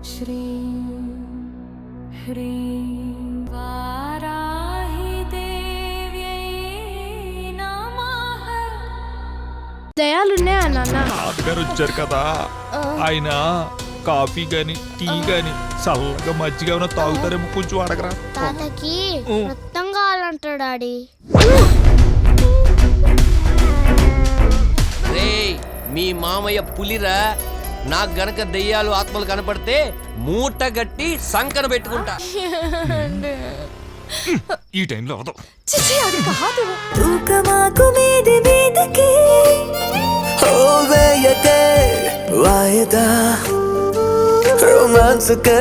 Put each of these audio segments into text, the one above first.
శ్రీ హ్రీం వారాహి దేవ్యై నమః. దయాలున్నాయా నాన్న? తాతగారు వచ్చారు కదా, ఆయన కాఫీ గాని టీ గాని చల్లగా మజ్జిగ ఏమైనా తాగుతారేమో కొంచెం అడగరా. తాతకి రక్తం కావాలంటాడు డాడీ. రేయ్, మీ మామయ్య పులిరా. నాకు గనక దెయ్యాలు ఆత్మలు కనపడితే మూట గట్టి సంకన పెట్టుకుంటా. ఈ టైంలో అవదు. తూకమాకు మీది మీదకి వేయకే వాయదా రొమాన్స్ కే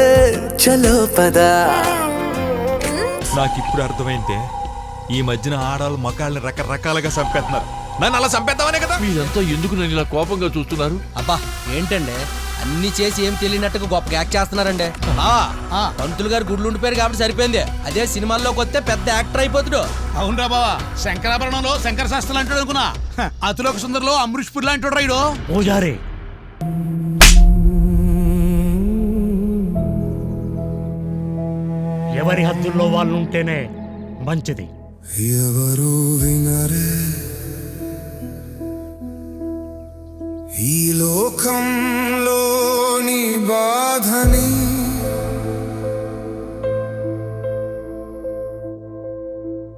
చలో పదా. నాకు ఇప్పుడు అర్థమైందే, ఈ మధ్యన ఆడాలు మకాళ్ళని రకరకాలుగా చంపేస్తున్నారు. నన్ను అలా చంపేద్దామనే కదా. మీరంతా ఎందుకు నన్ను ఇలా కోపంగా చూస్తున్నారు? అబ్బా ఏంటండి, అన్ని చేసి ఏం తెలియనట్టుగా గొప్ప యాక్ట్ చేస్తున్నారండి. పంతులు గారు గుడ్లు ఉండిపోయారు కాబట్టి సరిపోయింది. అదే సినిమాల్లోకి వస్తే పెద్ద యాక్టర్ అయిపోతుడు. అవునరా బావా, శంకరాభరణంలో శంకర శాస్త్రులు అంటాడు అనుకున్నా, అతులోక సుందర్లో అమృష్ పురి అంటాడు రైడు. పూజారి, ఎవరి హద్దుల్లో వాళ్ళు ఉంటేనే మంచిది. ఎవరు వినరే ఈ లోకంలోని బాధని,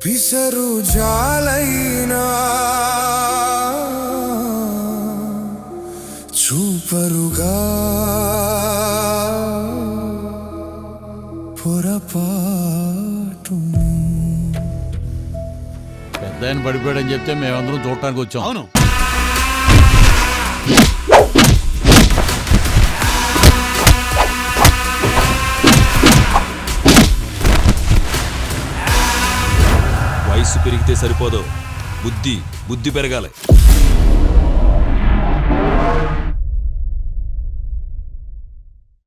పిసరు జాలైనా చూపరుగా పొరపాటు. పెద్ద ఆయన పడిపోయాడని చెప్తే మేమందరం చూడటానికి వచ్చాం. అవును, వయసు పెరిగితే సరిపోదు, బుద్ధి పెరగాలి.